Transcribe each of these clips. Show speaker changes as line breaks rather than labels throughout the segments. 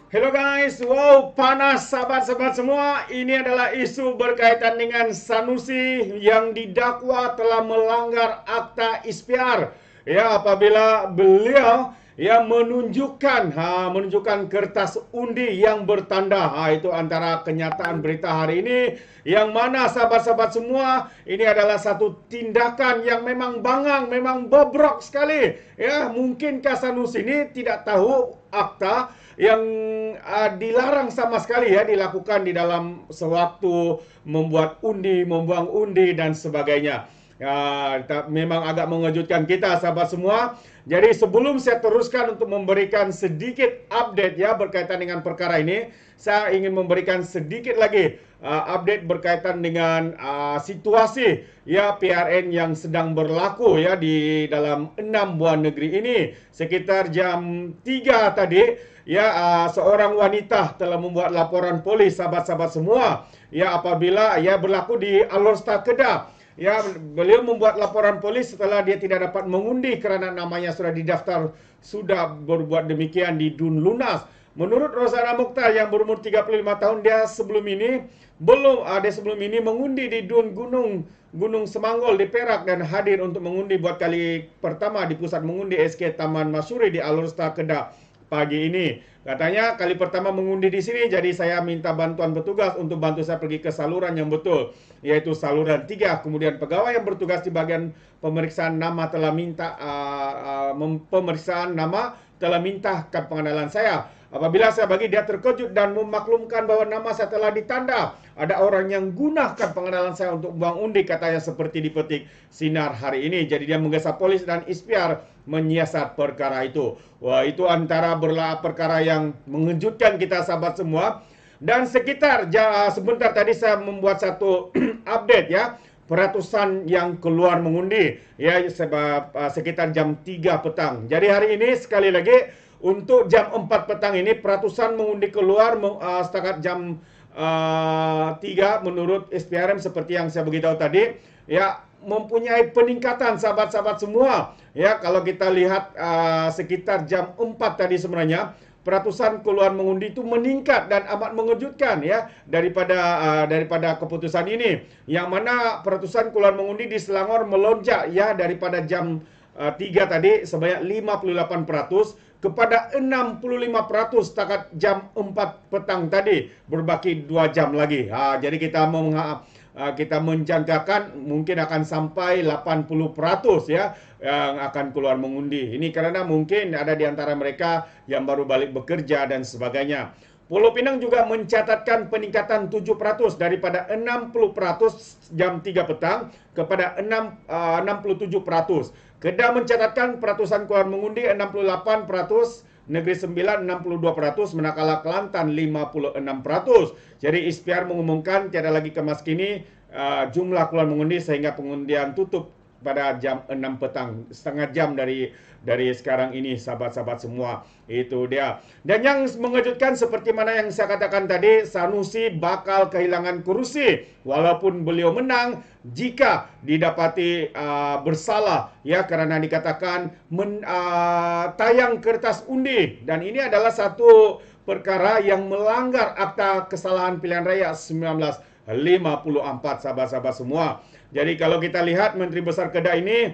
Hello guys, wow panas sahabat-sahabat semua. Ini adalah isu berkaitan dengan Sanusi yang didakwa telah melanggar akta istiar. Ya, apabila beliau menunjukkan kertas undi yang bertanda. Itu antara kenyataan berita hari ini yang mana sahabat-sahabat semua, ini adalah satu tindakan yang memang bangang, memang bobrok sekali. Ya, mungkinkah Sanusi ini tidak tahu akta yang dilarang sama sekali ya dilakukan di dalam sewaktu membuat undi, membuang undi dan sebagainya. Ya, memang agak mengejutkan kita sahabat semua. Jadi sebelum saya teruskan untuk memberikan sedikit update ya berkaitan dengan perkara ini, saya ingin memberikan sedikit lagi update berkaitan dengan situasi ya PRN yang sedang berlaku ya di dalam 6 buah negeri ini. Sekitar jam 3 tadi ya seorang wanita telah membuat laporan polis sahabat-sahabat semua ya apabila ya berlaku di Alorsta Kedah. Ya, beliau membuat laporan polis setelah dia tidak dapat mengundi kerana namanya sudah didaftar, sudah berbuat demikian di Dun Lunas. Menurut Rosana Mukhtar yang berumur 35 tahun, dia sebelum ini mengundi di Dun Gunung Semanggol di Perak dan hadir untuk mengundi buat kali pertama di pusat mengundi SK Taman Masyuri di Alorsta Kedah pagi ini. Katanya kali pertama mengundi di sini, jadi saya minta bantuan petugas untuk bantu saya pergi ke saluran yang betul, yaitu saluran 3. Kemudian pegawai yang bertugas di bagian pemeriksaan nama telah minta ke pengenalan saya. Apabila saya bagi, dia terkejut dan memaklumkan bahwa nama saya telah ditanda. Ada orang yang gunakan pengenalan saya untuk buang undi, katanya seperti dipetik Sinar hari ini. Jadi dia menggesa polis dan ispiar menyiasat perkara itu. Wah, itu antara perkara yang mengejutkan kita sahabat semua. Dan sebentar tadi saya membuat satu update ya. Peratusan yang keluar mengundi ya sekitar jam 3 petang. Jadi hari ini sekali lagi untuk jam 4 petang ini peratusan mengundi keluar setakat jam 3 menurut SPRM seperti yang saya beritahu tadi ya mempunyai peningkatan sahabat-sahabat semua. Ya, kalau kita lihat sekitar jam 4 tadi sebenarnya peratusan keluar mengundi itu meningkat dan amat mengejutkan ya daripada keputusan ini. Yang mana peratusan keluar mengundi di Selangor melonjak ya daripada jam 3 tadi sebanyak 58% kepada 65% setakat jam 4 petang tadi, berbaki 2 jam lagi. Jadi kita menjangkakan mungkin akan sampai 80% ya yang akan keluar mengundi. Ini karena mungkin ada di antara mereka yang baru balik bekerja dan sebagainya. Pulau Pinang juga mencatatkan peningkatan 7% daripada 60% jam 3 petang kepada 67%. Kedah mencatatkan peratusan keluar mengundi 68%, Negeri Sembilan 62%, manakala Kelantan 56%. Jadi ispiar mengumumkan tiada lagi kemas kini jumlah keluar mengundi sehingga pengundian tutup pada jam 6 petang, setengah jam dari sekarang ini sahabat-sahabat semua. Itu dia. Dan yang mengejutkan seperti mana yang saya katakan tadi, Sanusi bakal kehilangan kursi walaupun beliau menang jika didapati bersalah ya karena dikatakan tayang kertas undi, dan ini adalah satu perkara yang melanggar akta kesalahan pilihan raya 1954 sahabat-sahabat semua. Jadi kalau kita lihat Menteri Besar Kedah ini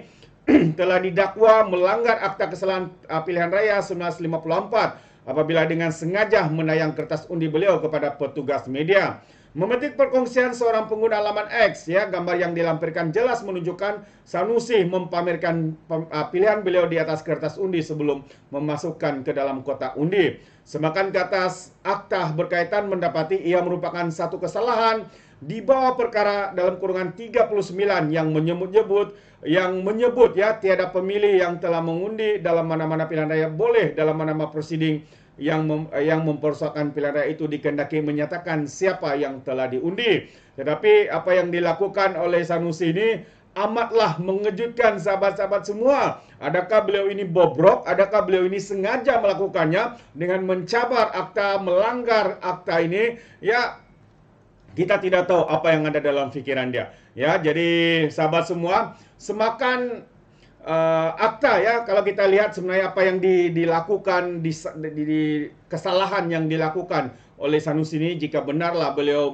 telah didakwa melanggar akta kesalahan pilihan raya 1954 apabila dengan sengaja menayang kertas undi beliau kepada petugas media. Memetik perkongsian seorang pengguna laman X ya, gambar yang dilampirkan jelas menunjukkan Sanusi mempamerkan pilihan beliau di atas kertas undi sebelum memasukkan ke dalam kotak undi. Semakan ke atas akta berkaitan mendapati ia merupakan satu kesalahan di bawah perkara dalam kurungan 39 yang menyebut ya tiada pemilih yang telah mengundi dalam mana-mana pilihan raya boleh dalam mana-mana prosiding yang mempersoalkan pilihan raya itu dikehendaki menyatakan siapa yang telah diundi. Tetapi apa yang dilakukan oleh Sanusi ini amatlah mengejutkan sahabat-sahabat semua. Adakah beliau ini bobrok? Adakah beliau ini sengaja melakukannya dengan mencabar akta, melanggar akta ini? Ya, kita tidak tahu apa yang ada dalam pikiran dia. Ya, jadi sahabat semua, semakan akta ya. Kalau kita lihat sebenarnya apa yang dilakukan kesalahan yang dilakukan oleh Sanusi ini, jika benarlah beliau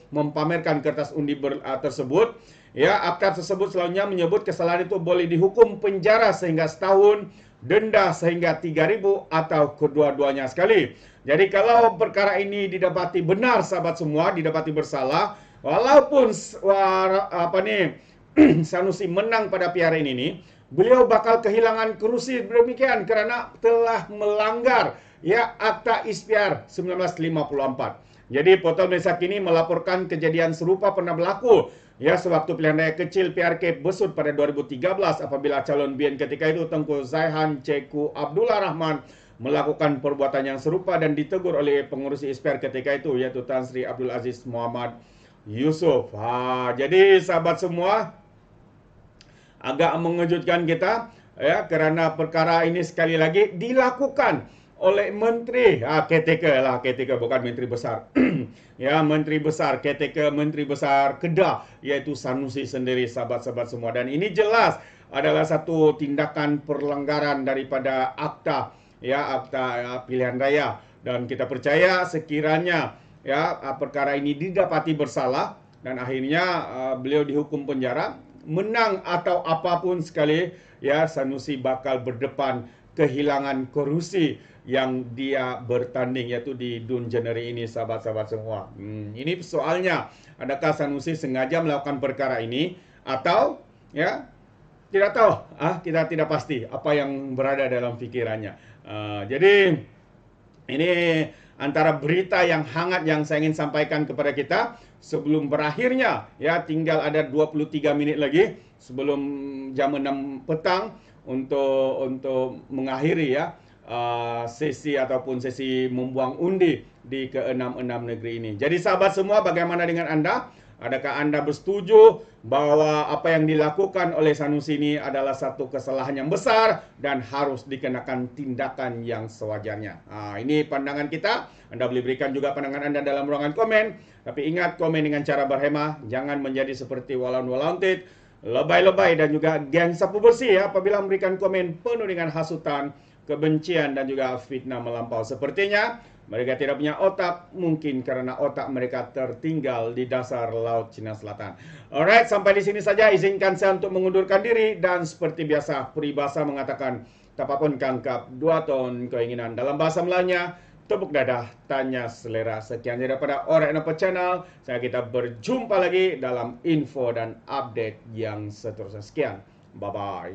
mempamerkan kertas undi tersebut, ya, akta tersebut selalunya menyebut kesalahan itu boleh dihukum penjara sehingga setahun, denda sehingga 3.000 atau kedua-duanya sekali. Jadi kalau perkara ini didapati benar, sahabat semua, didapati bersalah, walaupun Sanusi menang pada PRN ini, beliau bakal kehilangan kursi demikian karena telah melanggar ya Akta Istiar 1954. Jadi Portal Malaysia kini melaporkan kejadian serupa pernah berlaku ya sewaktu pilihan raya kecil PRK Besut pada 2013 apabila calon BN ketika itu Tengku Zaihan Ceku Abdullah Rahman melakukan perbuatan yang serupa dan ditegur oleh pengurus ISPR ketika itu, yaitu Tan Sri Abdul Aziz Muhammad Yusof. Jadi sahabat semua, agak mengejutkan kita ya, kerana perkara ini sekali lagi dilakukan oleh Menteri caretaker lah, caretaker bukan Menteri Besar. Ya, Menteri Besar caretaker, Menteri Besar Kedah, yaitu Sanusi sendiri, sahabat-sahabat semua. Dan ini jelas adalah satu tindakan pelanggaran daripada akta pilihan raya, dan kita percaya sekiranya ya perkara ini didapati bersalah dan akhirnya beliau dihukum penjara, menang atau apapun sekali ya, Sanusi bakal berdepan kehilangan kursi yang dia bertanding, yaitu di DUN Januari ini, sahabat-sahabat semua. Ini soalnya, adakah Sanusi sengaja melakukan perkara ini atau ya tidak tahu, kita tidak pasti apa yang berada dalam pikirannya. Jadi ini antara berita yang hangat yang saya ingin sampaikan kepada kita sebelum berakhirnya ya, tinggal ada 23 menit lagi sebelum jam 6 petang untuk mengakhiri ya sesi ataupun sesi membuang undi di ke-66 negeri ini. Jadi sahabat semua, bagaimana dengan Anda? Adakah Anda bersetuju bahwa apa yang dilakukan oleh Sanusi ini adalah satu kesalahan yang besar dan harus dikenakan tindakan yang sewajarnya? Ini pandangan kita. Anda boleh berikan juga pandangan Anda dalam ruangan komen. Tapi ingat, komen dengan cara berhemah. Jangan menjadi seperti walaun-walauntit, lebay-lebay dan juga geng sapu bersih ya, apabila memberikan komen penuh dengan hasutan, kebencian dan juga fitnah melampau. Sepertinya mereka tidak punya otak, mungkin karena otak mereka tertinggal di dasar Laut Cina Selatan. Alright, sampai di sini saja. Izinkan saya untuk mengundurkan diri, dan seperti biasa, peribahasa mengatakan, tapapun kangkap, 2 ton keinginan. Dalam bahasa Melayunya, tepuk dadah, tanya selera. Sekian daripada Alright Nampak Channel. Kita berjumpa lagi dalam info dan update yang seterusnya. Sekian, bye-bye.